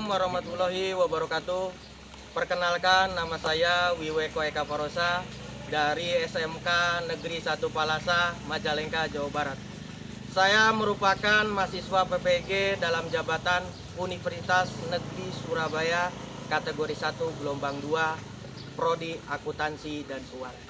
warahmatullahi wabarakatuh. Perkenalkan, nama saya Wiweko Eka Parosa dari SMK Negeri 1 Palasa, Majalengka, Jawa Barat. Saya merupakan mahasiswa PPG dalam jabatan Universitas Negeri Surabaya kategori 1 gelombang 2 prodi akuntansi dan keuangan.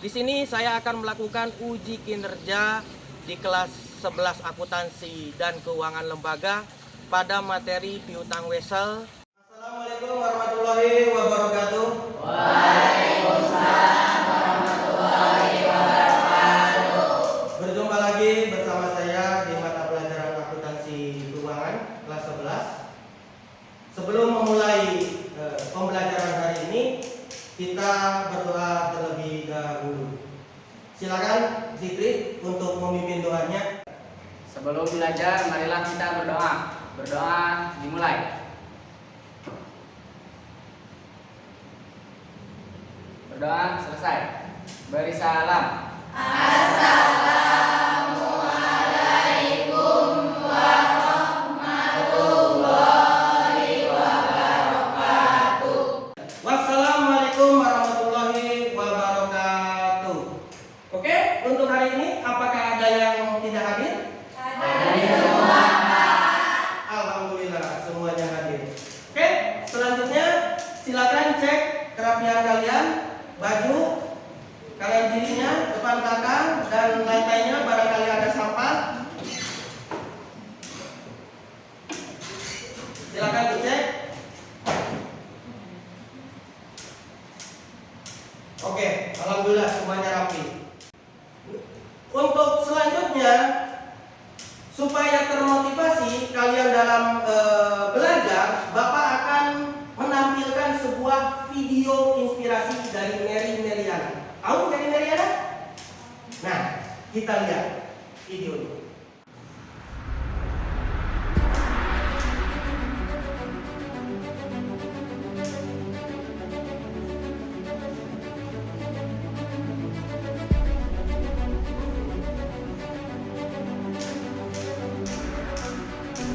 Di sini saya akan melakukan uji kinerja di kelas 11 akuntansi dan keuangan lembaga pada materi piutang wesel. Assalamualaikum warahmatullahi wabarakatuh. Waalaikumsalam warahmatullahi wabarakatuh. Berjumpa lagi bersama saya di mata pelajaran akuntansi keuangan kelas 11. Sebelum memulai pembelajaran hari ini, kita berdoa terlebih dahulu. Silakan Zikri untuk memimpin doanya. Sebelum belajar, marilah kita berdoa. Berdoa dimulai. Berdoa selesai. Beri salam. Assalamualaikum warahmatullahi wabarakatuh. Wassalamualaikum warahmatullahi wabarakatuh. Oke, untuk hari ini apakah ada yang tidak hadir? Alhamdulillah, semuanya hadir. Oke, selanjutnya silakan cek kerapian kalian, baju, kanan kirinya, depan belakang, dan lantainya barangkali ada sampah. Silakan dicek. Oke, alhamdulillah semuanya rapi. Untuk selanjutnya, supaya termotivasi kalian dalam belajar, Bapak akan menampilkan sebuah video inspirasi dari Mary Meriana. Tahu Mary Meriana? Nah, kita lihat videonya.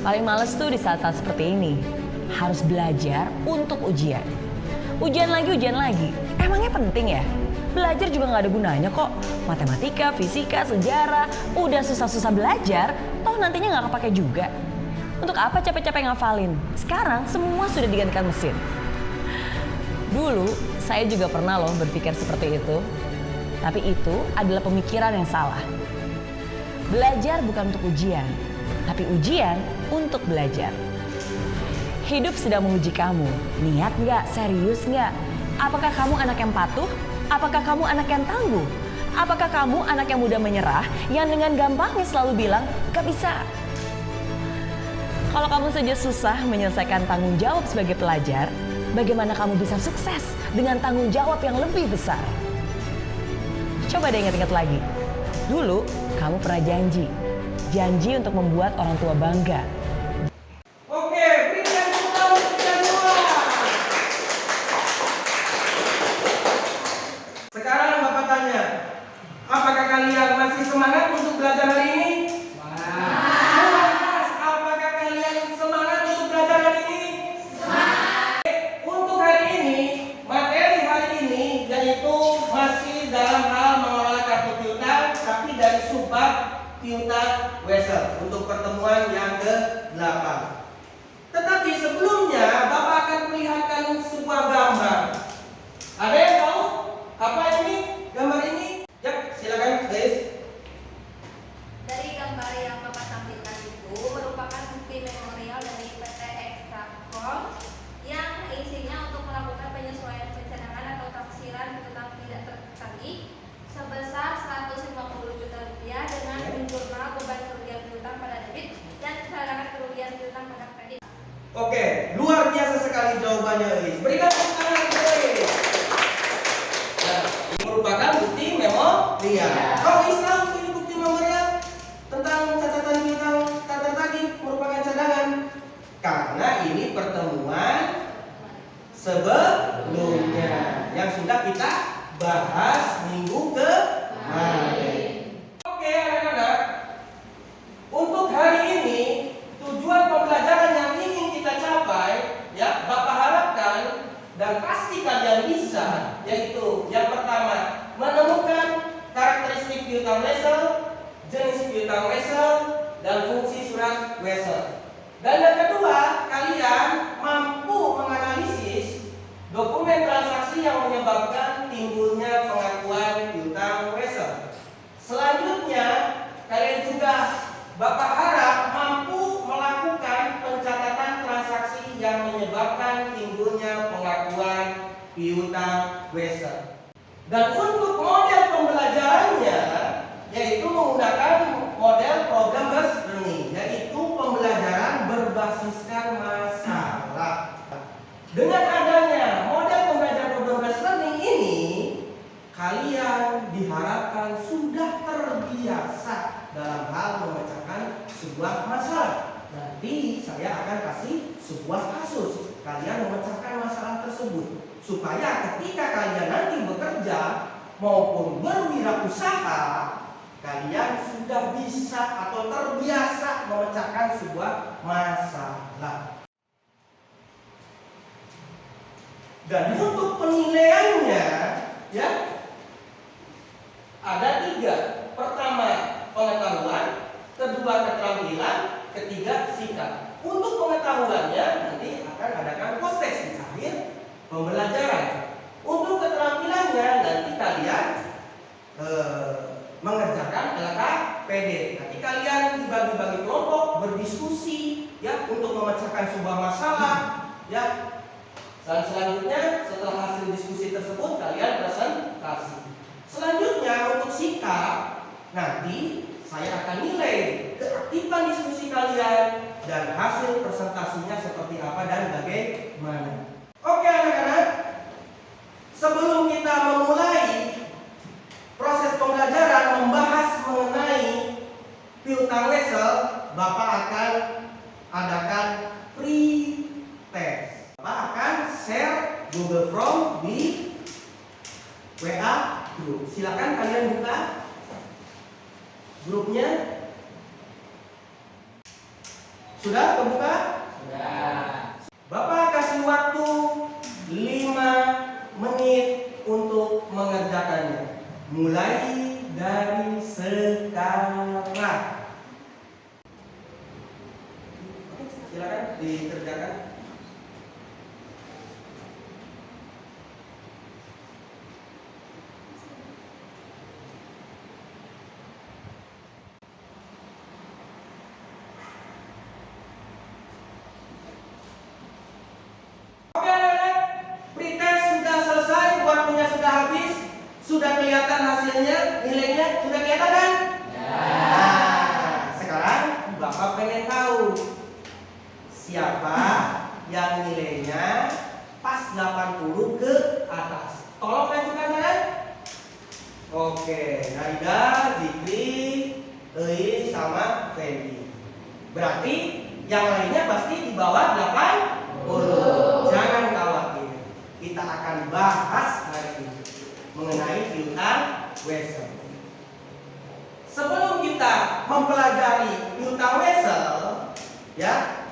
Paling males tuh di saat-saat seperti ini. Harus belajar untuk ujian. Ujian lagi. Emangnya penting ya? Belajar juga nggak ada gunanya kok. Matematika, fisika, sejarah, udah susah-susah belajar, toh nantinya nggak kepake juga. Untuk apa capek-capek ngafalin? Sekarang semua sudah digantikan mesin. Dulu saya juga pernah loh berpikir seperti itu. Tapi itu adalah pemikiran yang salah. Belajar bukan untuk ujian, tapi ujian untuk belajar. Hidup sedang menguji kamu. Niat nggak? Serius nggak? Apakah kamu anak yang patuh? Apakah kamu anak yang tangguh? Apakah kamu anak yang mudah menyerah, yang dengan gampangnya selalu bilang, gak bisa? Kalau kamu saja susah menyelesaikan tanggung jawab sebagai pelajar, bagaimana kamu bisa sukses dengan tanggung jawab yang lebih besar? Coba deh ingat-ingat lagi. Dulu kamu pernah janji untuk membuat orang tua bangga. Oke, berikan tepuk tangan untuk kalian semua. Sekarang Bapak tanya, apakah kalian masih semangat untuk belajar hari ini? Semangat. Apakah kalian semangat untuk belajar hari ini? Semangat. Untuk hari ini, materi hari ini yaitu masih dalam hal mengelola kartu piutang, tapi dari subbab piutang wesel untuk pertemuan yang ke-8. Tetapi sebelumnya Bapak akan melihatkan sebuah gambar. Ada yang tahu apa ini? Gambar ini? Ya, silakan guys. Dari gambar yang Bapak tampilkan itu merupakan bukti memorial dari PT Ekstrakom yang isinya untuk melakukan penyesuaian pencadangan atau taksiran piutang tidak tertagih sebesar 150 juta rupiah dengan menjurnal beban kerugian piutang pada debit dan cadangan kerugian piutang pada kredit. Oke, luar biasa sekali jawabannya, guys. Berikan tepuk tangan guys. Nah, ini merupakan bukti memorial. Kalau Islam ini bukti memorial tentang catatan piutang tak tertagih merupakan cadangan. Karena ini pertemuan sebelumnya yang sudah kita bahas minggu kemarin. Oke anak-anak, untuk hari ini tujuan pembelajaran yang ingin kita capai piutang wesel, jenis piutang wesel, dan fungsi surat wesel. Dan yang kedua, kalian mampu menganalisis dokumen transaksi yang menyebabkan timbulnya pengakuan piutang wesel. Selanjutnya, kalian juga Bapak harap mampu melakukan pencatatan transaksi yang menyebabkan timbulnya pengakuan piutang wesel. Dan untuk model pembelajarannya, yaitu menggunakan model problem-based learning, yaitu pembelajaran berbasiskan masalah. Dengan adanya model pembelajaran problem-based learning ini, kalian diharapkan sudah terbiasa dalam hal memecahkan sebuah masalah. Nanti saya akan kasih sebuah kasus, kalian memecahkan masalah tersebut, supaya ketika kalian nanti bekerja maupun berwirausaha, kalian sudah bisa atau terbiasa memecahkan sebuah masalah. Dan untuk penilaiannya, ya, ada 3. Pertama, pengetahuan, kedua, keterampilan, ketiga, sikap. Untuk pengetahuannya nanti akan adakan post-test di akhir pembelajaran. Untuk keterampilannya nanti kalian mengerjakan LKPD. Nanti kalian dibagi-bagi kelompok, berdiskusi, ya, untuk memecahkan sebuah masalah, ya. Dan selanjutnya setelah hasil diskusi tersebut kalian presentasi. Selanjutnya untuk sikap, nanti saya akan nilai keaktifan diskusi kalian dan hasil presentasinya seperti apa dan bagaimana. Oke anak-anak, sebelum kita memulai proses pembelajaran membahas mengenai piutang wesel, Bapak akan adakan pre-test. Bapak akan share Google Form di WA group. Silakan kalian buka grupnya. Sudah terbuka? Sudah. Bapak kasih waktu 5 menit untuk mengerjakannya. Mulai dari sekarang. Silakan dikerjakan. Sudah kelihatan hasilnya, nilainya sudah kelihatan kan? Ya. Nah, sekarang Bapak pengen tahu siapa yang nilainya pas 80 ke atas. Tolong ajukan tangan. Oke, Naida, Zikri, Eis, sama Fendi. Berarti yang lainnya pasti di bawah 80. Jangan khawatir. Kita akan bahas hari ini mengenai piutang wesel. Sebelum kita mempelajari piutang wesel, ya,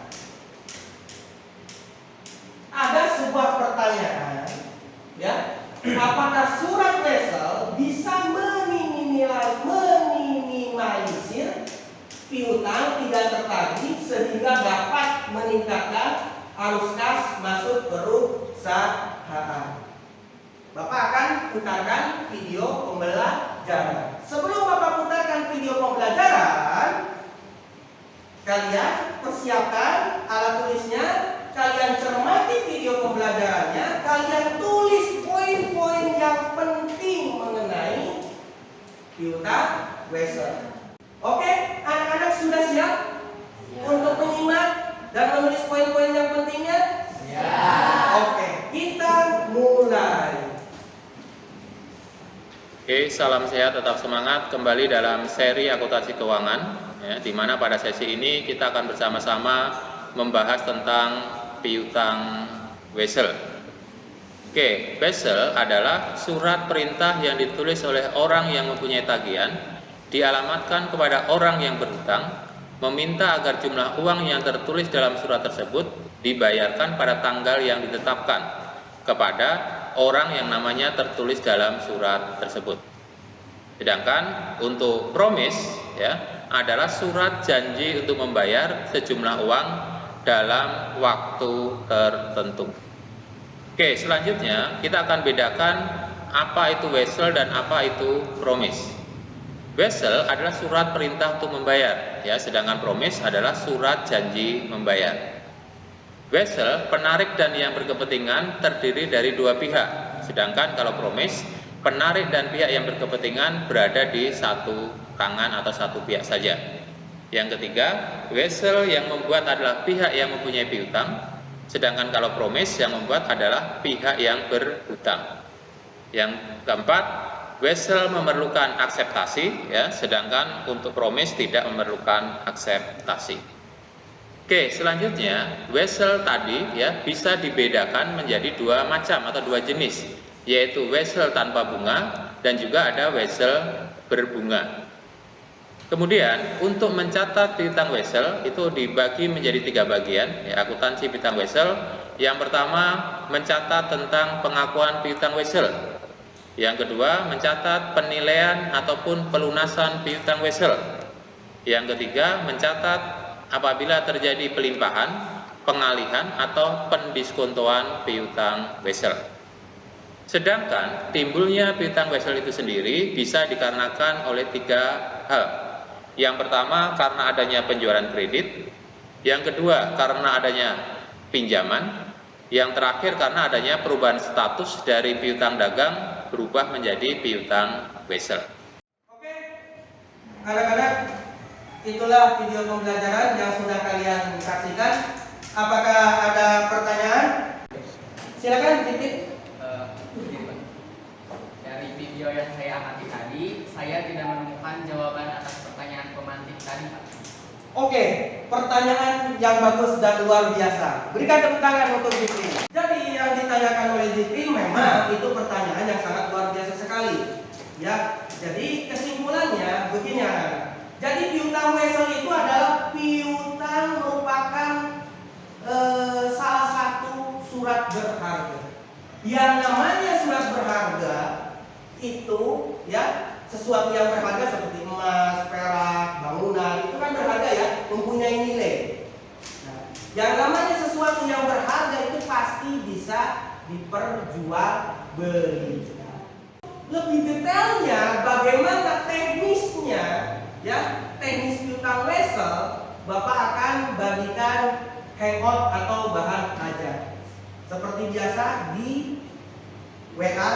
ada sebuah pertanyaan, ya, apakah surat wesel bisa meminimalisir piutang tidak tertagih sehingga dapat meningkatkan arus kas masuk perusahaan? Bapak akan putarkan video pembelajaran. Sebelum Bapak putarkan video pembelajaran, kalian persiapkan alat tulisnya, kalian cermati video pembelajarannya, kalian tulis poin-poin yang penting mengenai piutang wesel. Oke, anak-anak sudah siap untuk menyimak dan menulis poin-poin yang pentingnya? Oke, kita mulai. Oke, salam sehat, tetap semangat. Kembali dalam seri akuntansi keuangan, ya, di mana pada sesi ini kita akan bersama-sama membahas tentang piutang wesel. Oke, wesel adalah surat perintah yang ditulis oleh orang yang mempunyai tagihan, dialamatkan kepada orang yang berhutang, meminta agar jumlah uang yang tertulis dalam surat tersebut dibayarkan pada tanggal yang ditetapkan kepada orang yang namanya tertulis dalam surat tersebut. Sedangkan untuk promise ya adalah surat janji untuk membayar sejumlah uang dalam waktu tertentu. Oke, selanjutnya kita akan bedakan apa itu wesel dan apa itu promise. Wesel adalah surat perintah untuk membayar, ya, sedangkan promise adalah surat janji membayar. Wesel, penarik dan yang berkepentingan terdiri dari dua pihak, sedangkan kalau promise, penarik dan pihak yang berkepentingan berada di satu tangan atau satu pihak saja. Yang ketiga, wesel yang membuat adalah pihak yang mempunyai piutang, sedangkan kalau promise yang membuat adalah pihak yang berhutang. Yang keempat, wesel memerlukan akseptasi, ya, sedangkan untuk promise tidak memerlukan akseptasi. Oke, selanjutnya wesel tadi ya bisa dibedakan menjadi dua macam atau dua jenis, yaitu wesel tanpa bunga dan juga ada wesel berbunga. Kemudian untuk mencatat piutang wesel itu dibagi menjadi tiga bagian, ya, akuntansi piutang wesel. Yang pertama mencatat tentang pengakuan piutang wesel. Yang kedua mencatat penilaian ataupun pelunasan piutang wesel. Yang ketiga mencatat apabila terjadi pelimpahan, pengalihan atau pendiskontoan piutang wesel. Sedangkan timbulnya piutang wesel itu sendiri bisa dikarenakan oleh tiga hal. Yang pertama karena adanya penjualan kredit, yang kedua karena adanya pinjaman, yang terakhir karena adanya perubahan status dari piutang dagang berubah menjadi piutang wesel. Oke, anak-anak, itulah video pembelajaran yang sudah kalian saksikan. Apakah ada pertanyaan? Silakan, Titik. Dari video yang saya amati tadi, saya tidak menemukan jawaban atas pertanyaan pemantik tadi, Pak. Oke, pertanyaan yang bagus dan luar biasa. Berikan tepuk tangan untuk Zikri. Jadi yang ditanyakan oleh Zikri memang itu pertanyaan yang sangat luar biasa sekali. Ya, jadi kesimpulannya begini anak. Jadi piutang wesel itu adalah piutang merupakan salah satu surat berharga. Yang namanya surat berharga itu ya sesuatu yang berharga seperti emas, perak, bangunan itu kan berharga ya, mempunyai nilai. Nah, yang namanya sesuatu yang berharga itu pasti bisa diperjualbelikan. Lebih detailnya bagaimana teknisnya ya, teknis piutang wesel, Bapak akan bagikan hangout atau bahan ajar. Seperti biasa di WA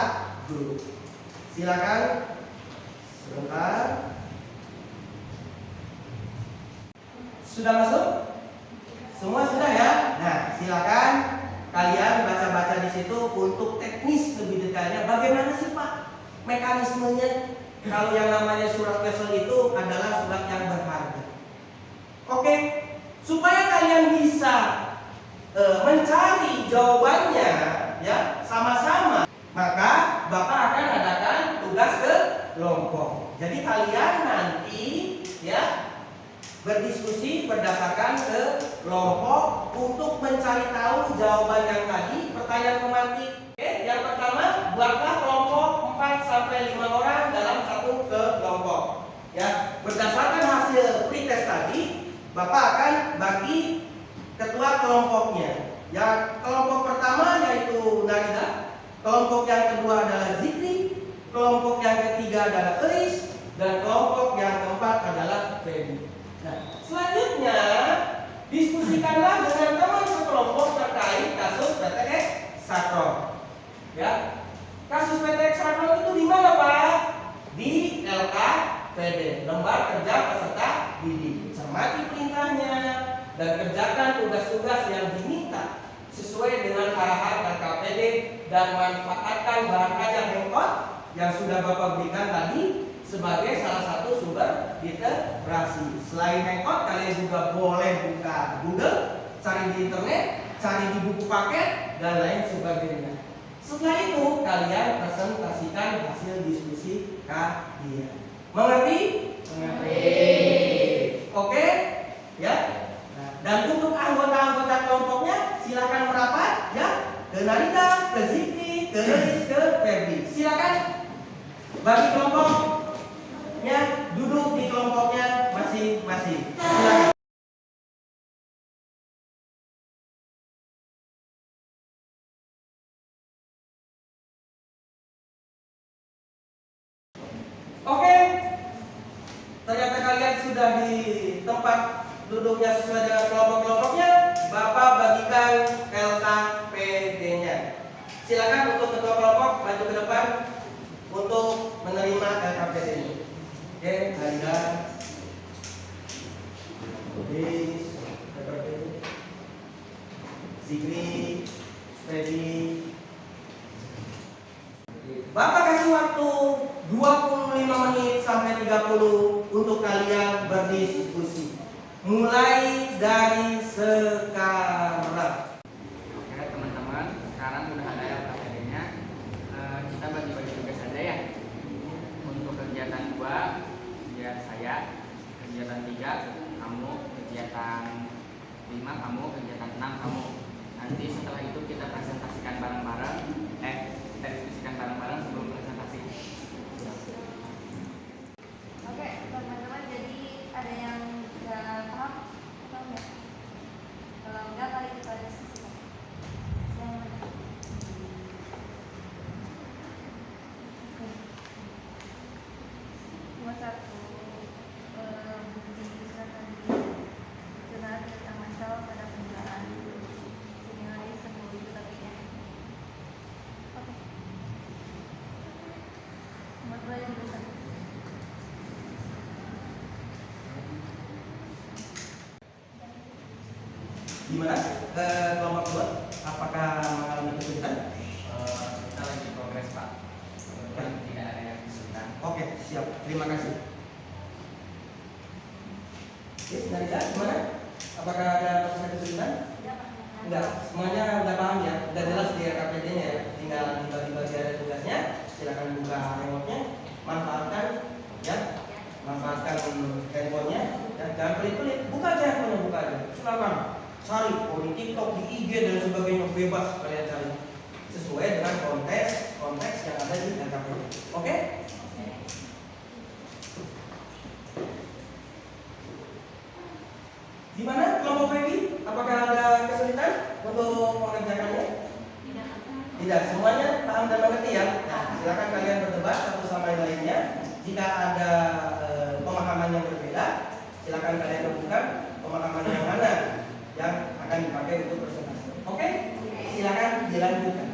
group. Silakan. Sebentar. Sudah masuk? Semua sudah ya? Nah, silakan kalian baca-baca di situ untuk teknis lebih detailnya. Bagaimana sih Pak mekanismenya kalau yang namanya surat wesel itu adalah surat yang berharga? Oke, supaya kalian bisa mencari jawabannya ya sama-sama, maka Bapak akan adakan tugas ke kelompok. Jadi kalian nanti ya berdiskusi berdasarkan ke kelompok untuk mencari tahu jawaban yang tadi pertanyaan pemantik. Oke, yang pertama buatlah kelompok 4 sampai 5 orang dalam satu kelompok. Ya, berdasarkan hasil pretest tadi, Bapak akan bagi ketua kelompoknya. Yang kelompok pertama yaitu Narida, kelompok yang kedua adalah Zikri, kelompok yang ketiga adalah Eris, dan kelompok yang keempat adalah Feby. Nah, selanjutnya diskusikanlah dengan teman sekelompok terkait kasus PTX Sakron. Ya, kasus PTX Sakron itu di mana Pak? Di LKPD, Lembar Kerja Peserta Didik. Cermati perintahnya dan kerjakan tugas-tugas yang diminta sesuai dengan arahan LKPD dan manfaatkan bahan ajar hangout yang sudah Bapak berikan tadi sebagai salah satu sumber literasi. Selain hangout, kalian juga boleh buka Google, cari di internet, cari di buku paket dan lain sebagainya. Setelah itu kalian presentasikan hasil diskusi kalian. Mengerti? Mengerti. Oke? Ya. Nah, dan untuk anggota-anggota kelompoknya silakan merapat ya ke Narida, ke Zikri, ke Eris, ke Feby. Silakan bagi kelompok ternyata kalian sudah di tempat duduknya sesuai dengan kelompok-kelompoknya, Bapak bagikan LKPD-nya. Silakan untuk ketua kelompok maju ke depan untuk menerima LKPD-nya. Oke, Anda. Sigri, Fedi. Bapak kasih waktu 25 menit sampai 30 untuk kalian berdiskusi. Mulai dari sekarang. Oke teman-teman, sekarang udah ada LKPD-nya. Kita bagi-bagi tugas saja ya. Untuk kegiatan 2 biar saya, kegiatan 3 kamu, kegiatan 5 kamu, kegiatan 6 kamu. Nanti setelah itu kita presentasikan bareng-bareng. Kita diskusikan bareng-bareng sebelum presentasi. Oke, teman-teman, jadi ada yang nggak paham atau enggak? Kalau enggak, mari kita diskusikan. Yang mana? Nomor 1, bukti silakan curhat tentang masalah pada kendaraan senilai 10 juta rupiah. Oke. Nomor 2 yang berusaha. Gimana kelompok 2? Apakah mengalami kesulitan? Kita lagi progres Pak. Tidak ada yang kesulitan. Oke, siap. Terima kasih. Yes, Narisa, gimana? Apakah ada kesulitan? Enggak, semuanya udah paham ya. Udah jelas di RKPD-nya ya. Tinggal dibagi-bagi ada tugasnya. Silakan buka remote-nya, manfaatkan ya. Manfaatkan handphonenya dan jangan pelit-pelit. Buka aja handphonenya, buka aja. Silakan. Cari di TikTok, di IG dan sebagainya, bebas kalian cari sesuai dengan konteks yang ada di LKPD. Oke? Gimana kelompok Feby? Apakah ada kesulitan untuk mengerjakannya? Tidak, semuanya paham dan mengerti ya. Nah, silakan kalian berdebat satu sama yang lainnya. Jika ada pemahaman yang berbeda, silakan kalian temukan pemahaman yang mana yang akan dipakai untuk presentasi. Oke? Silakan dilanjutkan.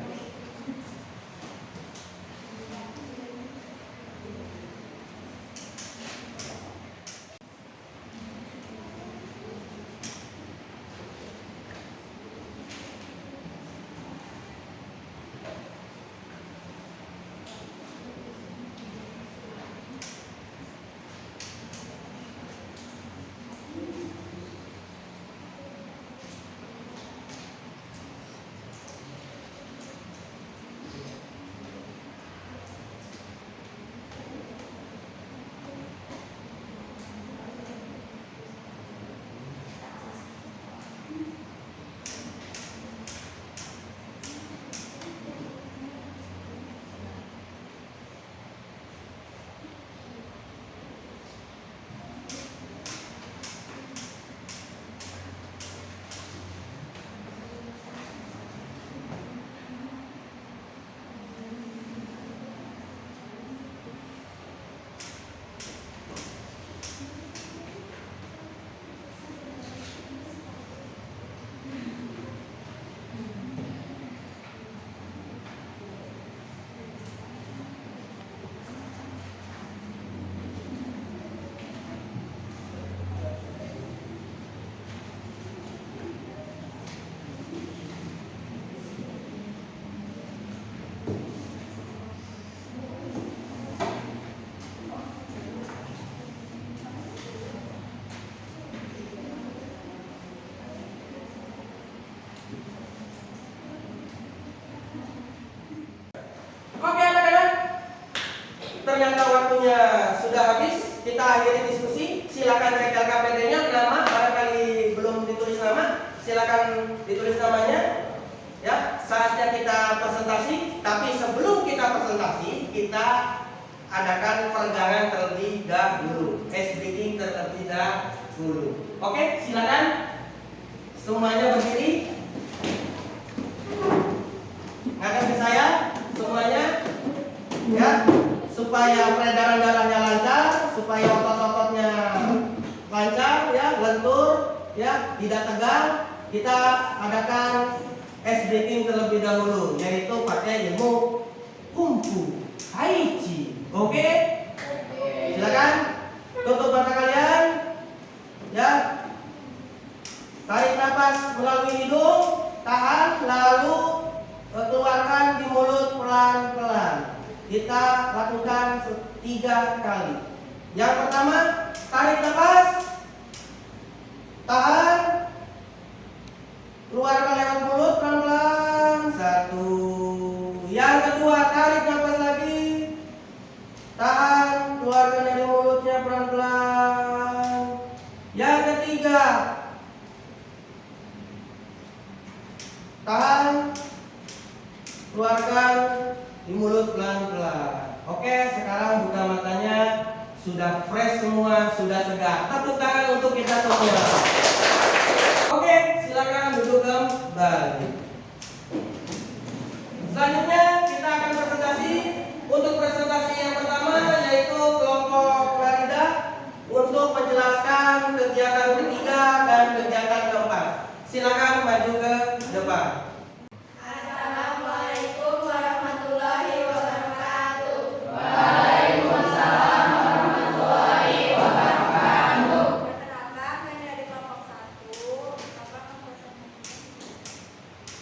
Ternyata waktunya sudah habis, kita akhiri diskusi. Silakan cek LKPD-nya, nama, barangkali belum ditulis nama, silakan ditulis namanya. Ya, saatnya kita presentasi, tapi sebelum kita presentasi, kita adakan peregangan terlebih dahulu, ice breaking terlebih dahulu. Oke, silakan semuanya berdiri. Ngadep ke saya semuanya, ya. Supaya peredaran darahnya lancar, supaya otot-ototnya lancar ya, lentur ya, tidak tegang, kita adakan ice breathing terlebih dahulu, yaitu pakai ilmu kungfu Haichi. Oke? Silakan tutup mata kalian ya. Tarik nafas melalui hidung, tahan, lalu keluarkan di mulut pelan-pelan. Kita lakukan 3 kali. Yang pertama, tarik nafas, tahan, keluarkan lewat mulut pelan-pelan. 1. Yang kedua, tarik nafas lagi, tahan, keluarkan dari mulutnya pelan-pelan. Yang ketiga, tahan, keluarkan di mulut pelan-pelan. Oke, sekarang buka matanya. Sudah fresh semua, sudah segar. Tepuk tangan untuk kita semua. Oke, silakan duduk kembali. Selanjutnya kita akan presentasi. Untuk presentasi yang pertama yaitu kelompok Larida untuk menjelaskan kegiatan ketiga dan kegiatan keempat. Silakan maju ke depan. Assalamualaikum warahmatullahi wabarakatuh. Perkenalkan, kami dari kelompok 1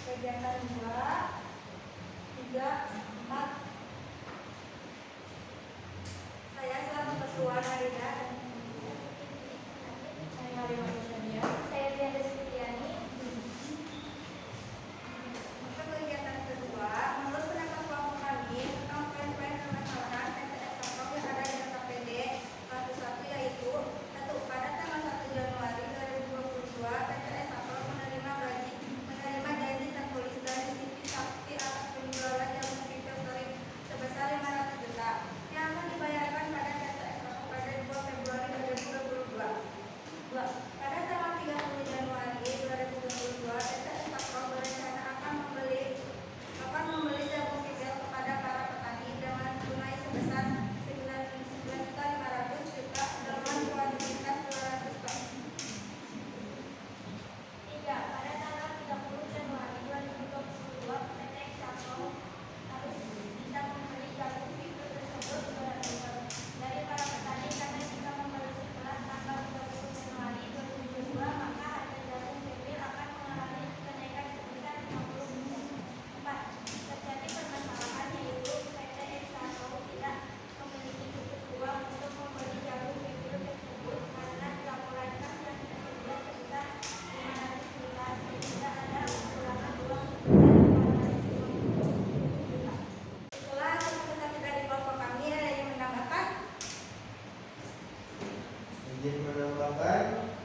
kegiatan 2, 3, 4. Saya selaku ketua Larida. Saya Maria Manusia. Saya Diana Sitiani. Untuk kegiatan kedua, menurut pendapat kelompok kami tentang poin-poin permasalahan PTS Sampel yang ada di KPD kelas 1 yaitu 1. Pada tanggal 1 Januari 2022, PTS Sampel menerima janji tertulis dari CV Sakti atas penjualan jamu pipi listrik sebesar 500 juta yang akan dibayarkan pada PTS Sampel pada 2 Februari 2022. 2. Pada tanggal 30 Januari 2022, PTS Sampel berencana akan membeli jagung kikil kepada para petani dengan tunai sebesar 9.500 juta dengan kuantitas 200 ton. 3. Pada tanggal 30 Januari 2022, PTS Sampel harus bisa membeli jagung kikil tersebut 200 ton dari para petani karena jika membeli setelah tanggal 30 Januari 2022, maka harga jagung kikil akan mengalami kenaikan sebesar 50%. 4. Terjadi permasalahan yaitu PTS Sampel tidak memiliki cukup uang untuk membeli jagung kikil tersebut karena dilaporkan yang tersedia sebesar 500 juta dan tidak ada kekurangan uang sebesar 550 juta. Setelah presentasi dari kelompok kami, ada yang menambahkan? Izin menambahkan,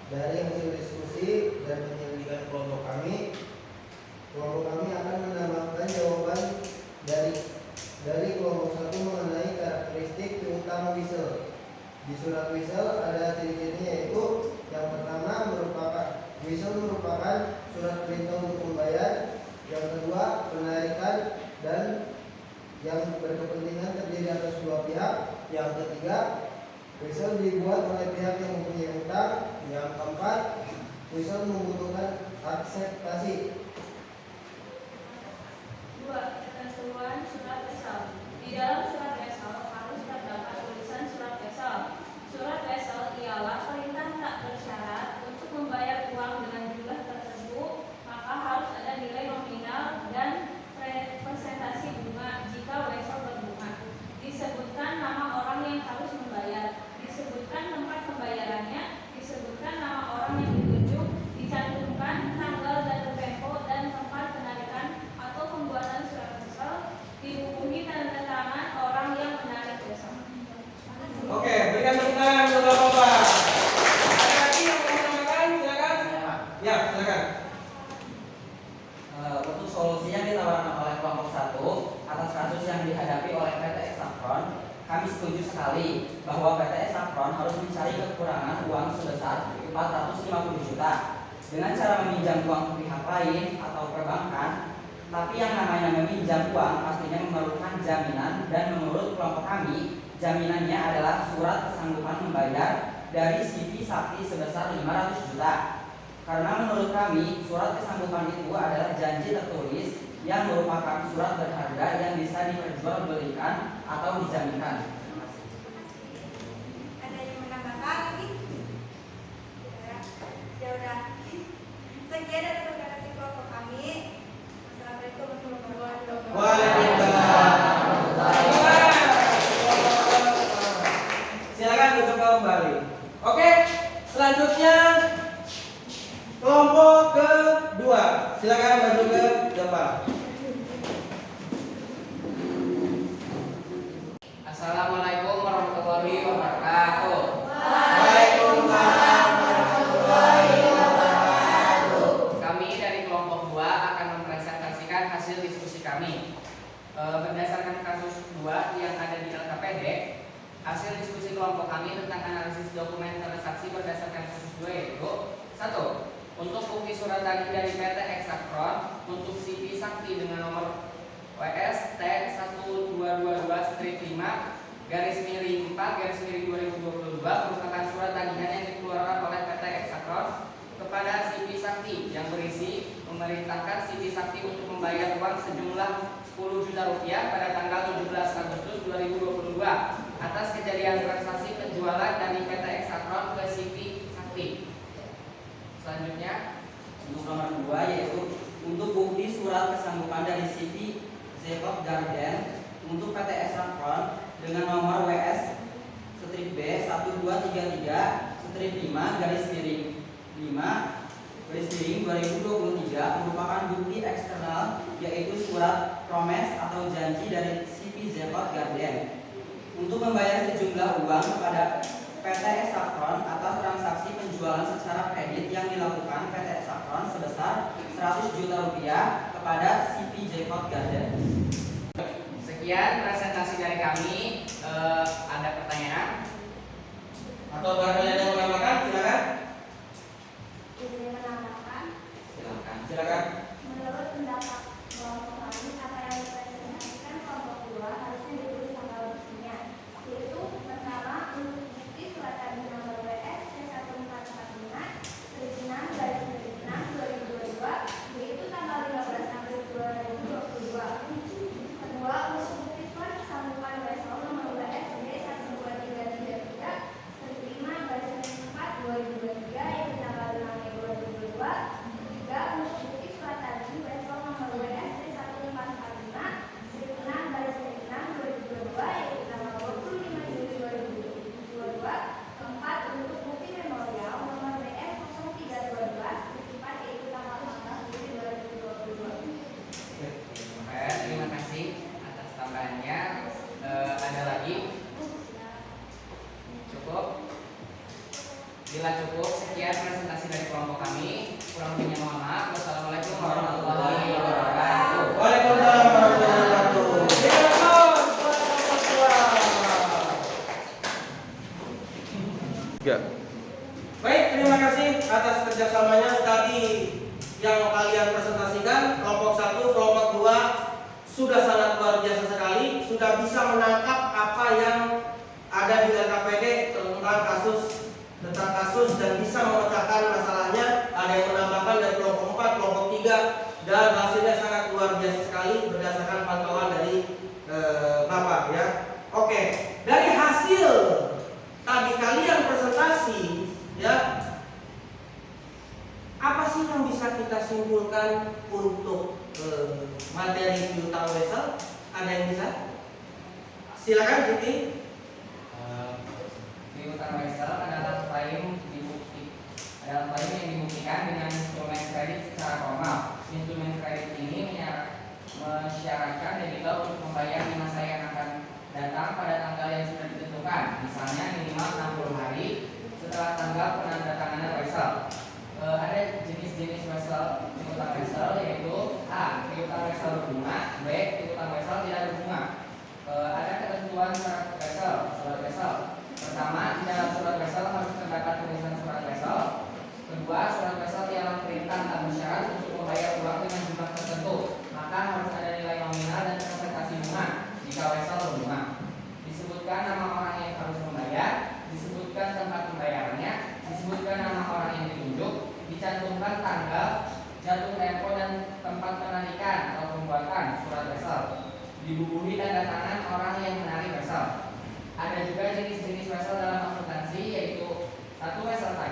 dari hasil diskusi dan penyelidikan kelompok kami akan menambahkan jawaban dari kelompok 1 mengenai karakteristik piutang whistle. Di surat whistle ada ciri-cirinya yaitu yang pertama whistle merupakan surat perintah untuk membayar, yang kedua penarikan dan yang berkepentingan terdiri atas 2 pihak, yang ketiga whistle dibuat oleh pihak yang mempunyai utang, yang keempat whistle membutuhkan akseptasi. 2. Ketentuan surat wesel. Di dalam surat wesel harus terdapat tulisan surat wesel. Surat wesel ialah perintah tak bersyarat untuk membayar uang dengan jumlah tertentu, maka harus ada nilai nominal dan presentasi bunga jika wesel berbunga. Disebutkan nama orang yang harus membayar, disebutkan tempat pembayarannya, disebutkan nama orang yang ditunjuk, dicantumkan tanggal jatuh tempo dan tempat penarikan atau pembuatan surat wesel, dihubungi tanda tangan orang yang menarik wesel. Oke, berikan tepuk tangan untuk Bapak. Ada lagi yang mau menambahkan? Silakan. Ya, silakan. Untuk solusi yang ditawarkan oleh kelompok 1 atas kasus yang dihadapi oleh PTS Saffron, kami setuju sekali bahwa PTS Saffron harus mencari kekurangan uang sebesar 450 juta dengan cara meminjam uang ke pihak lain atau perbankan. Tapi yang namanya meminjam uang pastinya memerlukan jaminan, dan menurut kelompok kami jaminannya adalah surat kesanggupan membayar dari CV Sakti sebesar 500 juta. Karena menurut kami surat kesambutan itu adalah janji tertulis yang merupakan surat berharga yang bisa diperjualbelikan atau dijaminkan. Terima kasih. Ada yang menambahkan lagi? Ya udah. Sekian dari presentasi kelompok kami. Assalamualaikum warahmatullahi wabarakatuh. Waalaikumsalam. Silakan duduk kembali. Oke, selanjutnya kelompok kedua. Silakan maju ke depan. Assalamualaikum warahmatullahi wabarakatuh. Waalaikumsalam warahmatullahi wabarakatuh. Kami dari kelompok 2 akan mempresentasikan hasil diskusi kami. Berdasarkan kasus 2 yang ada di LKPD, hasil diskusi kelompok kami tentang analisis dokumen transaksi berdasarkan kasus 2 yaitu 1. Untuk bukti surat tagih dari PT Hexacron untuk CV Sakti dengan nomor WS T1222-5/4/2022 merupakan surat tagihan yang dikeluarkan oleh PT Hexacron kepada CV Sakti yang berisi memerintahkan CV Sakti untuk membayar uang sejumlah 10 juta rupiah pada tanggal 17 Agustus 2022 atas kejadian transaksi penjualan dari PT Hexacron ke CV Sakti. Selanjutnya untuk nomor 2 yaitu untuk bukti surat kesambutan dari CV Zekot Garden untuk PT Hexacron dengan nomor WS B 1233-5/2023 merupakan bukti eksternal yaitu surat promes atau janji dari CV Zekot Garden untuk membayar sejumlah uang kepada PT Hexacron atas transaksi penjualan secara kredit yang dilakukan PT Hexacron sebesar 100 juta rupiah kepada CV Zekot Garden. Sekian presentasi dari kami. Ada pertanyaan? Atau barangkali ada yang menambahkan, silakan. Izin menambahkan, Silakan. menurut pendapat kelompok kami, apa yang dipresentasikan kelompok 2 harusnya ditulis tanggal resminya, yaitu pertama untuk bukti surat tagih nomor WS C1445-6/2022 yaitu tanggal 15 April 2022. Kedua, untuk bukti surat kesambutan wesel nomor WS D12333-5/4/2023 yaitu tanggal 5 Mei 2022. Ketiga, untuk bukti surat tagih wesel nomor WS D14546-6/2022 yaitu tanggal 25 Juli 2022. Keempat, untuk bukti memorial nomor BS 0312-4 yaitu tanggal 14 Juli 2022. Terima kasih atas tambahannya. Ada lagi? Cukup? Bila cukup, sekian presentasi dari kelompok kami. Kurang lebihnya mohon maaf. Wassalamualaikum warahmatullahi wabarakatuh. Waalaikumsalam warahmatullahi wabarakatuh. Baik, terima kasih atas kerjasamanya tadi yang kalian presentasikan. Kelompok 1, kelompok 2 sudah sangat luar biasa sekali, sudah bisa menangkap apa yang ada di LKPD tentang kasus dan bisa memecahkan masalahnya. Ada yang menambahkan dari kelompok 4, kelompok 3 dan hasilnya sangat luar biasa sekali berdasarkan pantauan dari Bapak ya. Oke, dari hasil tadi kalian presentasi ya, apa sih yang bisa kita simpulkan untuk materi piutang wesel? Ada yang bisa? Silakan Siti. Piutang wesel adalah klaim yang dibuktikan dengan instrumen kredit secara formal. Instrumen kredit ini mensyaratkan debitor untuk membayar di masa yang akan datang pada tanggal yang sudah ditentukan, misalnya minimal 60 hari setelah tanggal penandatanganan wesel. Ada jenis-jenis wesel piutang wesel yaitu A. Piutang wesel berbunga, B. Piutang wesel tidak berbunga. Ada ketentuan surat wesel. Pertama, di dalam surat wesel harus terdapat tulisan surat wesel. Kedua, surat wesel ialah perintah tak bersyarat untuk membayar uang dengan jumlah tertentu, maka harus ada nilai nominal dan presentasi bunga jika wesel berbunga. Disebutkan nama orang yang harus membayar, disebutkan tempat pembayaran.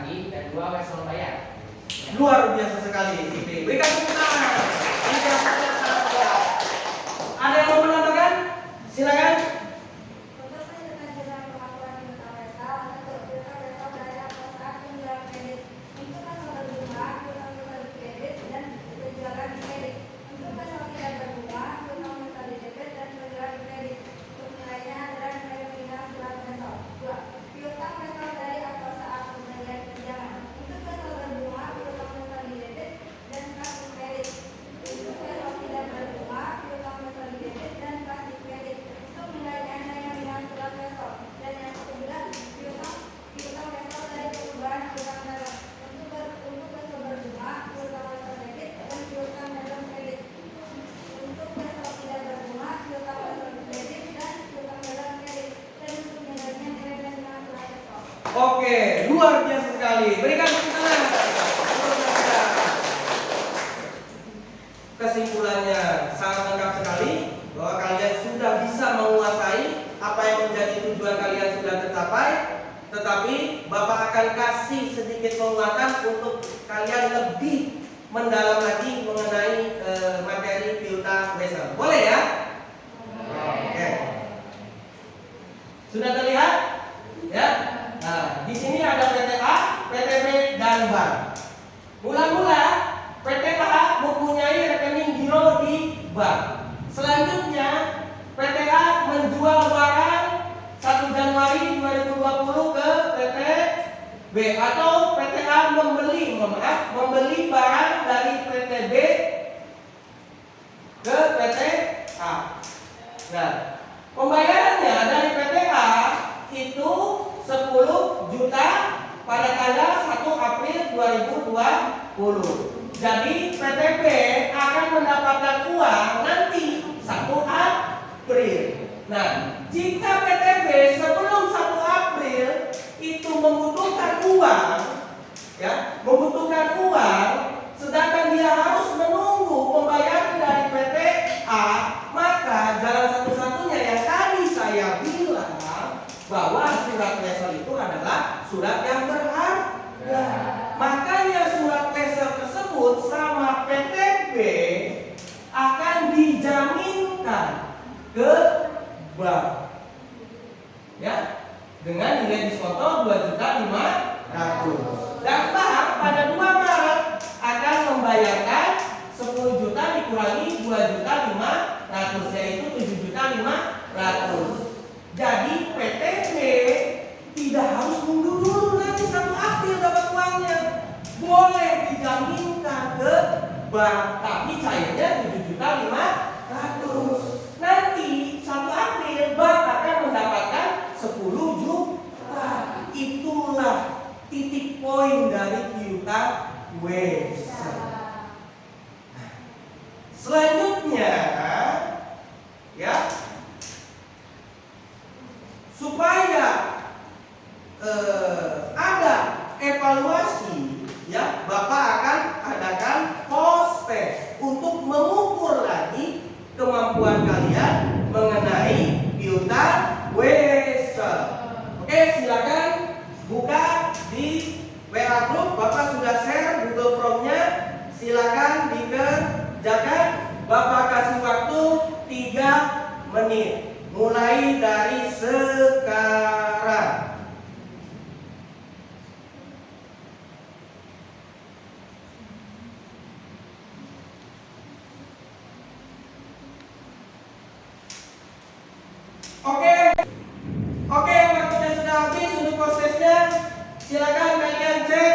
lagi dan 2 wesel bayar. Luar biasa sekali, Fikri. Berikan tepuk tangan. Ini jawabannya sangat tepat. Ada yang mau menambahkan? Silakan. Untuk penyelenggaraan pengakuan piutang wesel, untuk piutang wesel dari saat penjualan kredit, untuk wesel berbunga, piutang wesel di kredit dan penjualan di kredit. Untuk wesel tidak berbunga, piutang wesel di debit dan penjualan di kredit. Untuk nilainya adalah nilai nominal surat wesel. 2. Piutang wesel dari saat pembelian pinjaman. Untuk wesel berbunga, piutang wesel di debit dan kas di kredit. Untuk wesel tidak berbunga, piutang wesel di debit dan kas di kredit. Untuk nilainya nilai nominal surat wesel. Dan yang ketiga, piutang wesel dari perubahan piutang dalam. Untuk wesel berbunga, piutang wesel debit dan piutang dalam kredit. Untuk wesel tidak berbunga, piutang wesel debit dan piutang dalam kredit. Dan untuk nilainya nilai nominal surat wesel. Oke, luar biasa sekali. Berikan tepuk tangan. Kesimpulannya sangat lengkap sekali bahwa kalian sudah bisa menguasai apa yang menjadi tujuan kalian sudah tercapai. Tetapi Bapak akan kasih sedikit penguatan untuk kalian lebih mendalam lagi mengenai materi piutang wesel. Boleh ya? Oke. Sudah terlihat? Ya. Nah, di sini ada PTA, PTB, dan bank. Mula-mula PTA mempunyai rekening giro di bank. Selanjutnya PTA menjual barang 1 Januari 2020 ke PTB atau PTA membeli barang dari PTB ke PTA. Nah, pembayarannya dari PTA itu 10 juta pada tanggal 1 April 2020. Jadi PTB akan mendapatkan uang nanti 1 April. Nah, jika PTB sebelum 1 April itu membutuhkan uang, sedangkan dia harus menunggu pembayaran dari PTA, maka jalan satu-satunya yang tadi saya bilang bahwa surat wesel itu adalah surat yang berharga. Makanya surat wesel tersebut sama PTB akan dijaminkan ke bank, ya, dengan nilai diskonto 2.500.000. Dan bank pada 2 Maret akan membayarkan 10 juta dikurangi 2.500.000, yaitu 7.500.000. Jadi PTB tidak harus nunggu dulu nanti 1 April dapat uangnya. Boleh dijaminkan ke bank, tapi cairnya 7.500.000. Nanti 1 April bank akan mendapatkan 10 juta. Itulah titik poin dari piutang wesel. Selanjutnya, ya, supaya ada evaluasi, ya, Bapak akan adakan post test untuk mengukur lagi kemampuan kalian mengenai piutang wesel. Oke, silakan buka di WA group. Bapak sudah share Google Form-nya. Silakan dikerjakan. Bapak kasih waktu 3 menit. Mulai dari sekarang. Oke, waktunya sudah habis untuk prosesnya. Silakan kalian cek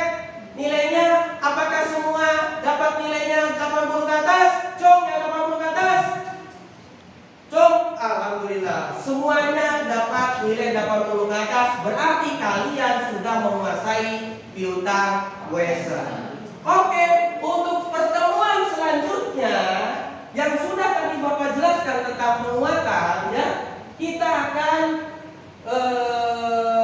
nilainya. Apakah semua dapat nilainya 80 ke atas? Cung, yang 80 ke atas. Cung, alhamdulillah. Semuanya dapat nilai 80 ke atas. Berarti kalian sudah menguasai piutang wesel. Oke, untuk pertemuan selanjutnya yang sudah tadi Bapak jelaskan tentang penguatan, ya, kita akan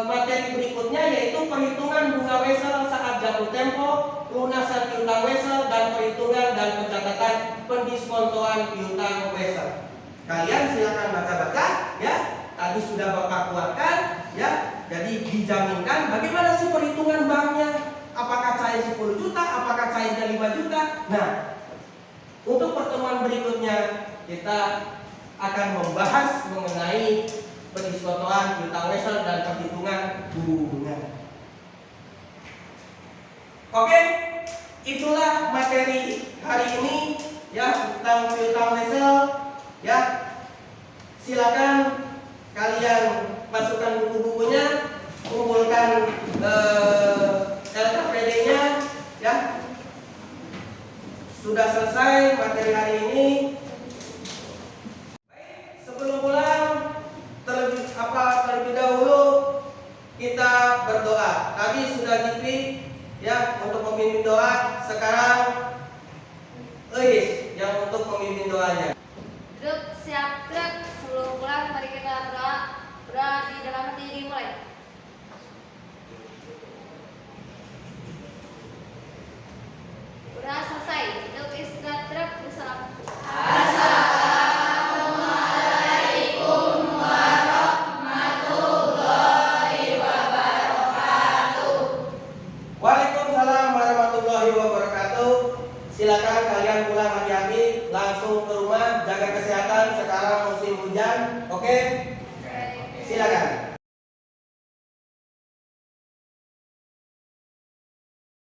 materi berikutnya yaitu perhitungan bunga wesel saat jatuh tempo, lunasan piutang wesel, dan perhitungan dan pencatatan pendiskontoan piutang wesel. Kalian silakan baca-baca, ya. Tadi sudah Bapak kuatkan, ya. Jadi dijaminkan. Bagaimana sih perhitungan banknya? apakah cair 10 juta, apakah cairnya 5 juta. Nah, untuk pertemuan berikutnya kita akan membahas mengenai pendiskotoan, piutang wesel, dan perhitungan bunga. Oke, itulah materi hari ini ya tentang piutang wesel ya. Silakan kalian masukkan buku-bukunya, kumpulkan LKPD-nya ya. Sudah selesai materi hari ini. Baik, sebelum pulang terlebih dahulu kita berdoa. Tadi sudah dipilih ya untuk pemimpin doa. Sekarang Eis yang untuk pemimpin doanya. Duduk, siap, gerak. Sebelum pulang, mari kita berdoa. Berdoa di dalam hati, dimulai. Udah selesai. Duduk, istirahat, gerak. Bersalam. Waalaikumsalam warahmatullahi wabarakatuh. Silakan kalian pulang hati-hati, langsung ke rumah, jaga kesehatan. Sekarang musim hujan, oke? Silakan.